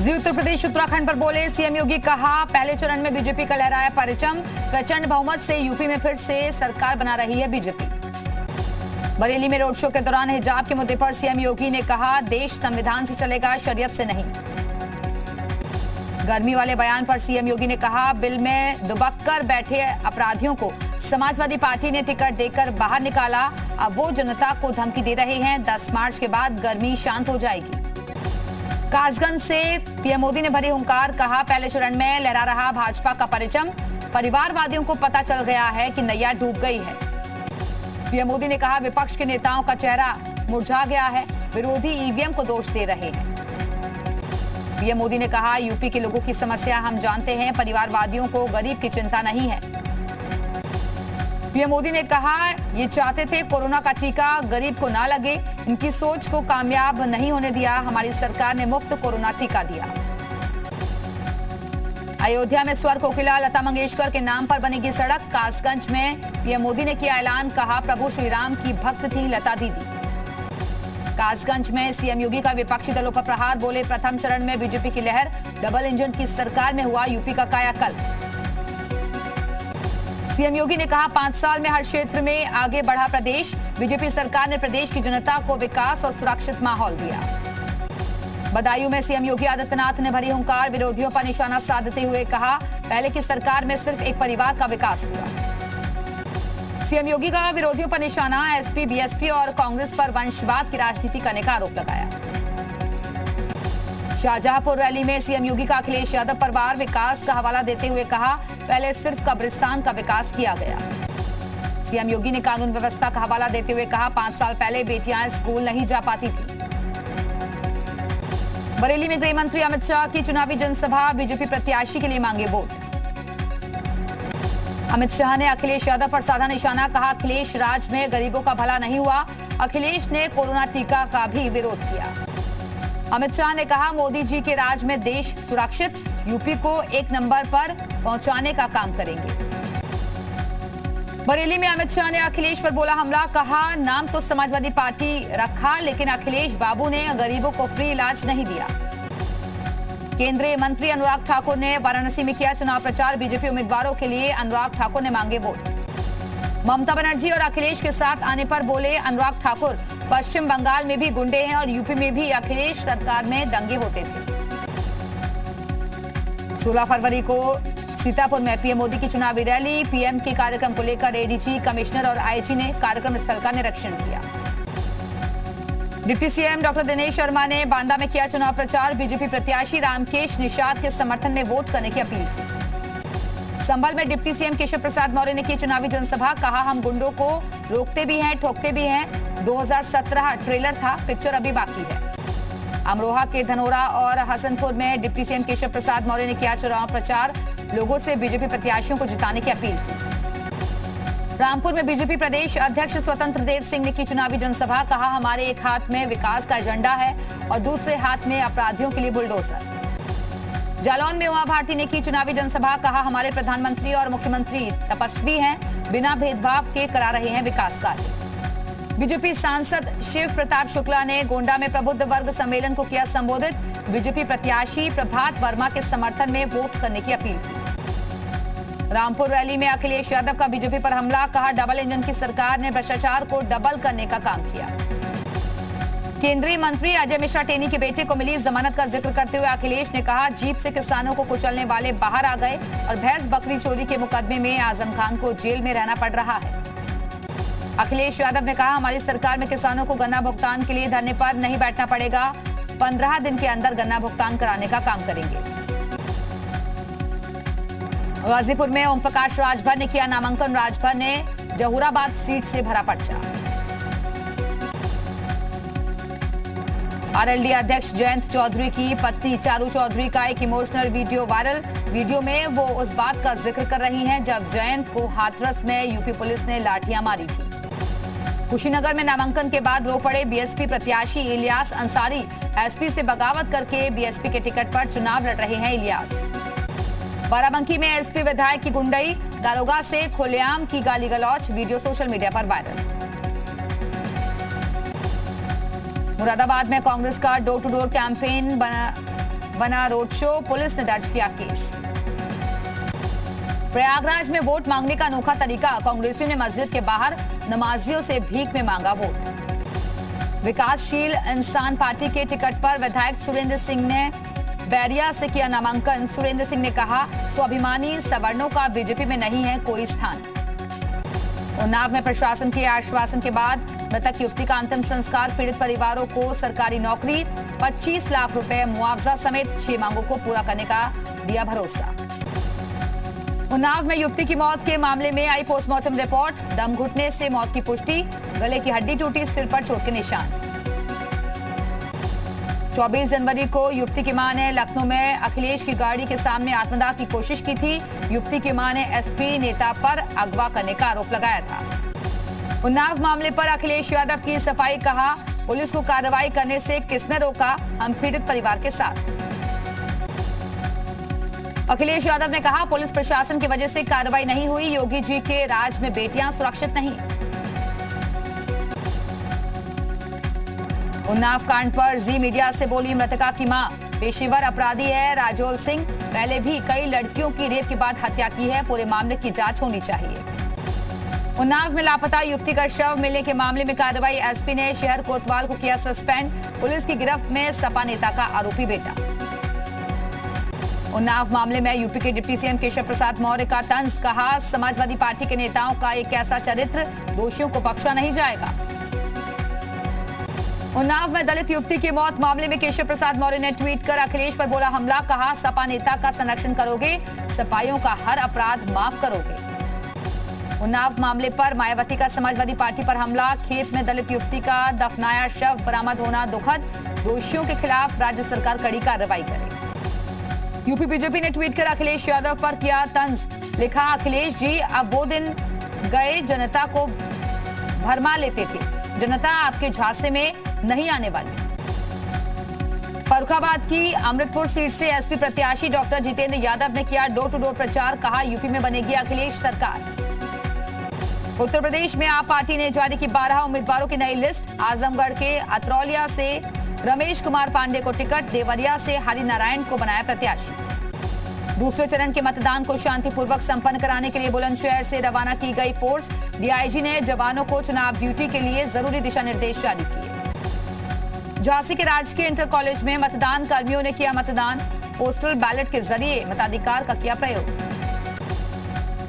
जी उत्तर प्रदेश उत्तराखंड पर बोले सीएम योगी, कहा पहले चरण में बीजेपी का लहराया परचम, प्रचंड बहुमत से यूपी में फिर से सरकार बना रही है बीजेपी। बरेली में रोड शो के दौरान हिजाब के मुद्दे पर सीएम योगी ने कहा देश संविधान से चलेगा, शरीयत से नहीं। गर्मी वाले बयान पर सीएम योगी ने कहा बिल में दुबक कर बैठे अपराधियों को समाजवादी पार्टी ने टिकट देकर बाहर निकाला, अब वो जनता को धमकी दे रहे हैं, 10 मार्च के बाद गर्मी शांत हो जाएगी। कासगंज से पीएम मोदी ने भरी हुंकार, कहा पहले चरण में लहरा रहा भाजपा का परचम, परिवारवादियों को पता चल गया है कि नैया डूब गई है। पीएम मोदी ने कहा विपक्ष के नेताओं का चेहरा मुरझा गया है, विरोधी ईवीएम को दोष दे रहे हैं। पीएम मोदी ने कहा यूपी के लोगों की समस्या हम जानते हैं, परिवारवादियों को गरीब की चिंता नहीं है। पीएम मोदी ने कहा ये चाहते थे कोरोना का टीका गरीब को ना लगे, इनकी सोच को कामयाब नहीं होने दिया, हमारी सरकार ने मुफ्त कोरोना टीका दिया। अयोध्या में स्वर कोकिला लता मंगेशकर के नाम पर बनेगी सड़क, कासगंज में पीएम मोदी ने किया ऐलान, कहा प्रभु श्री राम की भक्त थी लता दीदी। कासगंज में सीएम योगी का विपक्षी दलों पर प्रहार, बोले प्रथम चरण में बीजेपी की लहर, डबल इंजन की सरकार में हुआ यूपी का कायाकल्प। सीएम योगी ने कहा 5 साल में हर क्षेत्र में आगे बढ़ा प्रदेश, बीजेपी सरकार ने प्रदेश की जनता को विकास और सुरक्षित माहौल दिया। बदायूं में सीएम योगी आदित्यनाथ ने भरी हुंकार, विरोधियों पर निशाना साधते हुए कहा पहले की सरकार में सिर्फ एक परिवार का विकास हुआ। सीएम योगी का विरोधियों पर निशाना, एसपी, बीएसपी और कांग्रेस पर वंशवाद की राजनीति करने का आरोप लगाया। शाहजहांपुर रैली में सीएम योगी का अखिलेश यादव पर वार, विकास का हवाला देते हुए कहा पहले सिर्फ कब्रिस्तान का विकास किया गया। सीएम योगी ने कानून व्यवस्था का हवाला देते हुए कहा 5 साल पहले बेटियां स्कूल नहीं जा पाती थी। बरेली में गृह मंत्री अमित शाह की चुनावी जनसभा, बीजेपी प्रत्याशी के लिए मांगे वोट। अमित शाह ने अखिलेश यादव पर साधा निशाना, कहा अखिलेश राज में गरीबों का भला नहीं हुआ, अखिलेश ने कोरोना टीका का भी विरोध किया। अमित शाह ने कहा मोदी जी के राज में देश सुरक्षित, यूपी को 1 नंबर पर पहुंचाने का काम करेंगे। बरेली में अमित शाह ने अखिलेश पर बोला हमला, कहा नाम तो समाजवादी पार्टी रखा लेकिन अखिलेश बाबू ने गरीबों को फ्री इलाज नहीं दिया। केंद्रीय मंत्री अनुराग ठाकुर ने वाराणसी में किया चुनाव प्रचार, बीजेपी उम्मीदवारों के लिए अनुराग ठाकुर ने मांगे वोट। ममता बनर्जी और अखिलेश के साथ आने पर बोले अनुराग ठाकुर पश्चिम बंगाल में भी गुंडे हैं और यूपी में भी अखिलेश सरकार में दंगे होते थे। 16 फरवरी को सीतापुर में पीएम मोदी की चुनावी रैली, पीएम के कार्यक्रम को लेकर एडीजी, कमिश्नर और आईजी ने कार्यक्रम स्थल का निरीक्षण किया। Deputy CM doctor Dinesh Sharma ने बांदा में किया चुनाव प्रचार, बीजेपी प्रत्याशी रामकेश निषाद के समर्थन में वोट करने की अपील की। संभल में डिप्टी सीएम केशव प्रसाद मौर्य ने की चुनावी जनसभा, कहा हम गुंडों को रोकते भी हैं ठोकते भी हैं, 2017 ट्रेलर था, पिक्चर अभी बाकी है। अमरोहा के धनोरा और हसनपुर में डिप्टी सीएम केशव प्रसाद मौर्य ने किया चुनाव प्रचार, लोगों से बीजेपी प्रत्याशियों को जिताने की अपील की। रामपुर में बीजेपी प्रदेश अध्यक्ष स्वतंत्र देव सिंह ने की चुनावी जनसभा, कहा हमारे एक हाथ में विकास का एजेंडा है और दूसरे हाथ में अपराधियों के लिए बुलडोजर। जालौन में उमा भारती ने की चुनावी जनसभा, कहा हमारे प्रधानमंत्री और मुख्यमंत्री तपस्वी हैं, बिना भेदभाव के करा रहे हैं विकास कार्य। बीजेपी सांसद शिव प्रताप शुक्ला ने गोंडा में प्रबुद्ध वर्ग सम्मेलन को किया संबोधित, बीजेपी प्रत्याशी प्रभात वर्मा के समर्थन में वोट करने की अपील की। रामपुर रैली में अखिलेश यादव का बीजेपी पर हमला, कहा डबल इंजन की सरकार ने भ्रष्टाचार को डबल करने का काम किया। केंद्रीय मंत्री अजय मिश्रा टेनी के बेटे को मिली जमानत का जिक्र करते हुए अखिलेश ने कहा जीप से किसानों को कुचलने वाले बाहर आ गए और भैंस बकरी चोरी के मुकदमे में आजम खान को जेल में रहना पड़ रहा है। अखिलेश यादव ने कहा हमारी सरकार में किसानों को गन्ना भुगतान के लिए धरने पर नहीं बैठना पड़ेगा, 15 दिन के अंदर गन्ना भुगतान कराने का काम करेंगे। गाजीपुर में ओम प्रकाश राजभर ने किया नामांकन, राजभर ने जहूराबाद सीट से भरा पर्चा। आरएलडी अध्यक्ष जयंत चौधरी की पत्नी चारू चौधरी का एक इमोशनल वीडियो वायरल, वीडियो में वो उस बात का जिक्र कर रही हैं जब जयंत को हाथरस में यूपी पुलिस ने लाठियां मारी थी। कुशीनगर में नामांकन के बाद रो पड़े बीएसपी प्रत्याशी इलियास अंसारी, एसपी से बगावत करके बीएसपी के टिकट पर चुनाव लड़ रहे हैं इलियास। बाराबंकी में एसपी विधायक की गुंडई, दारोगा से खुलेआम की गाली गलौच, वीडियो सोशल मीडिया पर वायरल। मुरादाबाद में कांग्रेस का डोर टू डोर कैंपेन बना रोड शो, पुलिस ने दर्ज किया केस। प्रयागराज में वोट मांगने का अनोखा तरीका, कांग्रेसियों ने मस्जिद के बाहर नमाजियों से भीख में मांगा वोट। विकासशील इंसान पार्टी के टिकट पर विधायक सुरेंद्र सिंह ने बैरिया से किया नामांकन। सुरेंद्र सिंह ने कहा, स्वाभिमानी सवर्णों का बीजेपी में नहीं है कोई स्थान। उन्नाव में प्रशासन के आश्वासन के बाद मृतक युवती का अंतिम संस्कार, पीड़ित परिवारों को सरकारी नौकरी, 25 लाख रुपए मुआवजा समेत 6 मांगों को पूरा करने का दिया भरोसा। उन्नाव में युवती की मौत के मामले में आई पोस्टमार्टम रिपोर्ट, दम घुटने से मौत की पुष्टि, गले की हड्डी टूटी, सिर पर चोट के निशान। 24 जनवरी को युवती की मां ने लखनऊ में अखिलेश की गाड़ी के सामने आत्मदाह की कोशिश की थी। युवती की मां ने एसपी नेता पर अगवा करने का आरोप लगाया था। उन्नाव मामले पर अखिलेश यादव की सफाई, कहा, पुलिस को कार्रवाई करने से किसने रोका, हम पीड़ित परिवार के साथ। अखिलेश यादव ने कहा, पुलिस प्रशासन की वजह से कार्रवाई नहीं हुई, योगी जी के राज में बेटियां सुरक्षित नहीं। उन्नाव कांड पर जी मीडिया से बोली मृतका की मां, पेशेवर अपराधी है राजोल सिंह, पहले भी कई लड़कियों की रेप के बाद हत्या की है, पूरे मामले की जांच होनी चाहिए। उन्नाव में लापता युवती का शव मिलने के मामले में कार्रवाई, एसपी ने शहर कोतवाल को किया सस्पेंड, पुलिस की गिरफ्त में सपा नेता का आरोपी बेटा। उन्नाव मामले में यूपी के डिप्टी सीएम केशव प्रसाद मौर्य का तंज, कहा, समाजवादी पार्टी के नेताओं का एक ऐसा चरित्र, दोषियों को बख्शा नहीं जाएगा। उन्नाव में दलित युवती की मौत मामले में केशव प्रसाद मौर्य ने ट्वीट कर अखिलेश पर बोला हमला, कहा, सपा नेता का संरक्षण करोगे, सपाइयों का हर अपराध माफ करोगे। उन्नाव मामले पर मायावती का समाजवादी पार्टी पर हमला, खेत में दलित युवती का दफनाया शव बरामद होना दुखद, दोषियों के खिलाफ राज्य सरकार कड़ी कार्रवाई करे। यूपी बीजेपी ने ट्वीट कर अखिलेश यादव पर किया तंज, लिखा, अखिलेश जी अब वो दिन गए जनता को भरमा लेते थे, जनता आपके झांसे में नहीं आने वाली। फर्रुखाबाद की अमृतपुर सीट से एसपी प्रत्याशी डॉक्टर जितेंद्र यादव ने किया डोर टू डोर प्रचार, कहा, यूपी में बनेगी अखिलेश सरकार। उत्तर प्रदेश में आप पार्टी ने जारी की 12 उम्मीदवारों की नई लिस्ट, आजमगढ़ के अतरौलिया से रमेश कुमार पांडे को टिकट, देवरिया से हरिनारायण को बनाया प्रत्याशी। दूसरे चरण के मतदान को शांतिपूर्वक संपन्न कराने के लिए बुलंदशहर से रवाना की गई फोर्स, डीआईजी ने जवानों को चुनाव ड्यूटी के लिए जरूरी दिशा निर्देश जारी किए। झांसी के राजकीय इंटर कॉलेज में मतदान कर्मियों ने किया मतदान, पोस्टल बैलेट के जरिए मताधिकार का किया प्रयोग।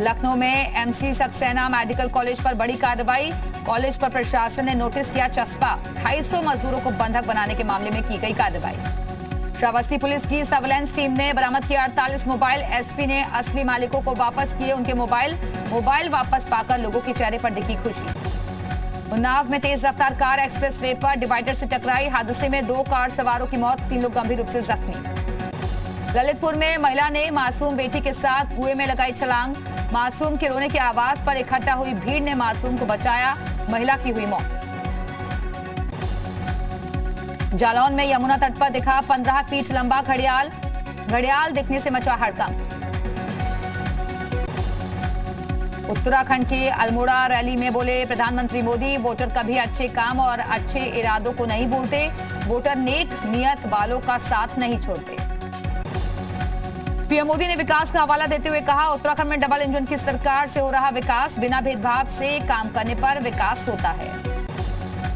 लखनऊ में एमसी सक्सेना मेडिकल कॉलेज पर बड़ी कार्रवाई, कॉलेज पर प्रशासन ने नोटिस किया चस्पा, 250 मजदूरों को बंधक बनाने के मामले में की गई कार्रवाई। श्रावस्ती पुलिस की सर्वेलेंस टीम ने बरामद किया 48 मोबाइल, एसपी ने असली मालिकों को वापस किए उनके मोबाइल वापस पाकर लोगों के चेहरे पर दिखी खुशी। उन्नाव में तेज रफ्तार कार एक्सप्रेस वे पर डिवाइडर से टकराई, हादसे में 2 कार सवारों की मौत, 3 लोग गंभीर रूप से जख्मी। ललितपुर में महिला ने मासूम बेटी के साथ कुएं में लगाई छलांग, मासूम के रोने की आवाज पर इकट्ठा हुई भीड़ ने मासूम को बचाया, महिला की हुई मौत। जालौन में यमुना तट पर दिखा 15 फीट लंबा घड़ियाल दिखने से मचा हड़कंप। उत्तराखंड के अल्मोड़ा रैली में बोले प्रधानमंत्री मोदी, वोटर कभी अच्छे काम और अच्छे इरादों को नहीं भूलते, वोटर नेक नियत वालों का साथ नहीं छोड़ते। पीएम मोदी ने विकास का हवाला देते हुए कहा, उत्तराखंड में डबल इंजन की सरकार से हो रहा विकास, बिना भेदभाव से काम करने पर विकास होता है।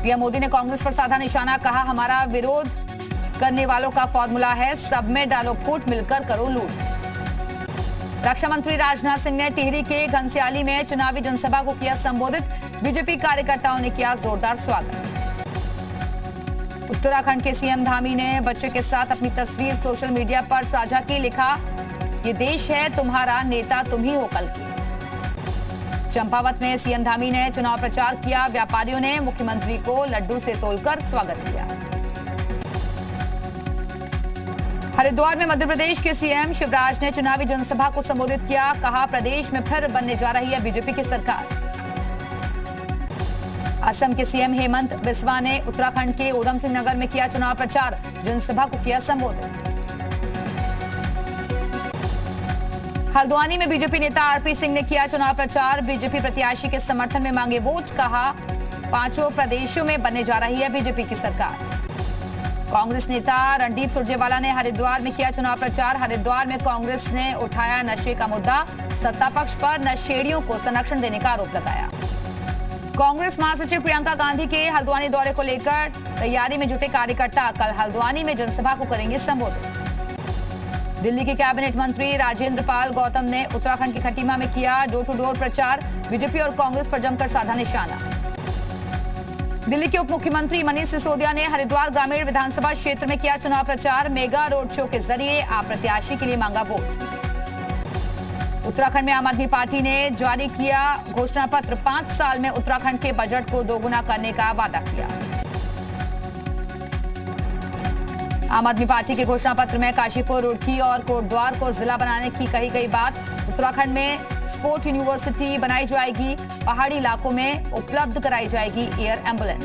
पीएम मोदी ने कांग्रेस पर साधा निशाना, कहा, हमारा विरोध करने वालों का फॉर्मूला है, सब में डालो फूट, मिलकर करो लूट। रक्षा मंत्री राजनाथ सिंह ने टिहरी के घनसियाली में चुनावी जनसभा को किया संबोधित, बीजेपी कार्यकर्ताओं ने किया जोरदार स्वागत। उत्तराखंड के सीएम धामी ने बच्चे के साथ अपनी तस्वीर सोशल मीडिया पर साझा की, लिखा, ये देश है तुम्हारा, नेता तुम ही हो कल की। चंपावत में सीएम धामी ने चुनाव प्रचार किया, व्यापारियों ने मुख्यमंत्री को लड्डू से तोलकर स्वागत किया। हरिद्वार में मध्य प्रदेश के सीएम शिवराज ने चुनावी जनसभा को संबोधित किया, कहा, प्रदेश में फिर बनने जा रही है बीजेपी की सरकार। असम के सीएम हेमंत बिस्वा ने उत्तराखंड के उधम सिंह नगर में किया चुनाव प्रचार, जनसभा को किया संबोधित। हल्द्वानी में बीजेपी नेता आरपी सिंह ने किया चुनाव प्रचार, बीजेपी प्रत्याशी के समर्थन में मांगे वोट, कहा, 5 प्रदेशों में बनने जा रही है बीजेपी की सरकार। कांग्रेस नेता रणदीप सुरजेवाला ने हरिद्वार में किया चुनाव प्रचार। हरिद्वार में कांग्रेस ने उठाया नशे का मुद्दा। सत्ता पक्ष पर नशेड़ियों को संरक्षण देने का आरोप लगाया। कांग्रेस महासचिव प्रियंका गांधी के हल्द्वानी दौरे को लेकर तैयारी में जुटे कार्यकर्ता कल हल्द्वानी में जनसभा को करेंगे संबोधित। दिल्ली के कैबिनेट मंत्री राजेंद्र पाल गौतम ने उत्तराखंड के खटीमा में किया डोर टू डोर प्रचार। बीजेपी और कांग्रेस पर जमकर साधा निशाना। दिल्ली के उप मुख्यमंत्री मनीष सिसोदिया ने हरिद्वार ग्रामीण विधानसभा क्षेत्र में किया चुनाव प्रचार। मेगा रोड शो के जरिए आप प्रत्याशी के लिए मांगा वोट। उत्तराखंड में आम आदमी पार्टी ने जारी किया घोषणा पत्र। 5 साल में उत्तराखंड के बजट को दोगुना करने का वादा किया। आम आदमी पार्टी के घोषणा पत्र में काशीपुर, रुड़की और कोटद्वार को जिला बनाने की कही गई बात। उत्तराखंड में स्पोर्ट यूनिवर्सिटी बनाई जाएगी। पहाड़ी इलाकों में उपलब्ध कराई जाएगी एयर एम्बुलेंस।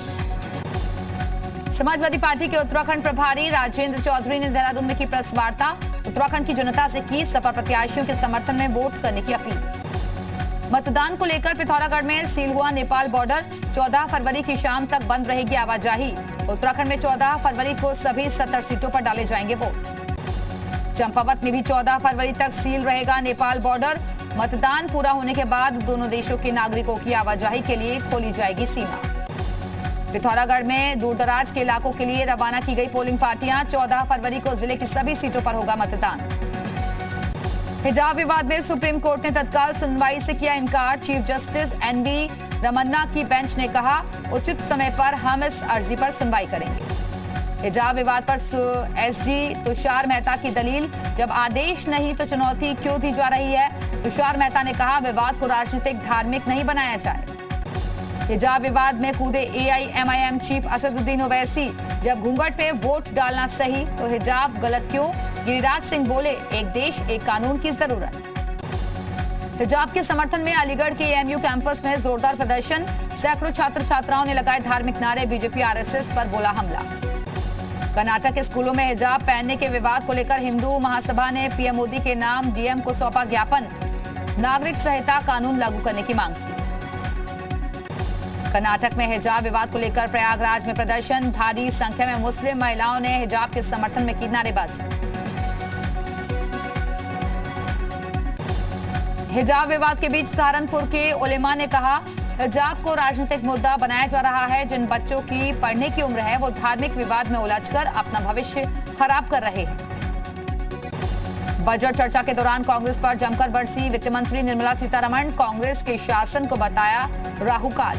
समाजवादी पार्टी के उत्तराखंड प्रभारी राजेंद्र चौधरी ने देहरादून में की प्रेस वार्ता। उत्तराखंड की जनता से की सपा प्रत्याशियों के समर्थन में वोट करने की अपील। मतदान को लेकर पिथौरागढ़ में सील हुआ नेपाल बॉर्डर। 14 फरवरी की शाम तक बंद रहेगी आवाजाही। उत्तराखंड में 14 फरवरी को सभी 70 सीटों पर डाले जाएंगे वोट। चंपावत में भी 14 फरवरी तक सील रहेगा नेपाल बॉर्डर। मतदान पूरा होने के बाद दोनों देशों के नागरिकों की आवाजाही के लिए खोली जाएगी सीमा। पिथौरागढ़ में दूरदराज के इलाकों के लिए रवाना की गई पोलिंग पार्टियां। 14 फरवरी को जिले की सभी सीटों पर होगा मतदान। हिजाब विवाद में सुप्रीम कोर्ट ने तत्काल सुनवाई से किया इनकार। चीफ जस्टिस एनवी रमन्ना की बेंच ने कहा उचित समय पर हम इस अर्जी पर सुनवाई करेंगे। हिजाब विवाद पर एसजी तुषार मेहता की दलील, जब आदेश नहीं तो चुनौती क्यों दी जा रही है। तुषार मेहता ने कहा विवाद को राजनीतिक धार्मिक नहीं बनाया जाए। हिजाब विवाद में कूदे एआईएमआईएम चीफ असदुद्दीन ओवैसी, जब घूंघट पे वोट डालना सही तो हिजाब गलत क्यों। गिरिराज सिंह बोले एक देश एक कानून की जरूरत। हिजाब के समर्थन में अलीगढ़ के एएमयू कैंपस में जोरदार प्रदर्शन। सैकड़ों छात्र छात्राओं ने लगाए धार्मिक नारे। बीजेपी आरएसएस पर बोला हमला। कर्नाटक के स्कूलों में हिजाब पहनने के विवाद को लेकर हिंदू महासभा ने पीएम मोदी के नाम डीएम को सौंपा ज्ञापन। नागरिक संहिता कानून लागू करने की मांग की। कर्नाटक में हिजाब विवाद को लेकर प्रयागराज में प्रदर्शन। भारी संख्या में मुस्लिम महिलाओं ने हिजाब के समर्थन में की नारेबाजी। हिजाब विवाद के बीच सहारनपुर के उलेमा ने कहा हिजाब को राजनीतिक मुद्दा बनाया जा रहा है। जिन बच्चों की पढ़ने की उम्र है वो धार्मिक विवाद में उलझकर अपना भविष्य खराब कर रहे हैं। बजट चर्चा के दौरान कांग्रेस पर जमकर बरसी वित्त मंत्री निर्मला सीतारमण। कांग्रेस के शासन को बताया राहुकाल।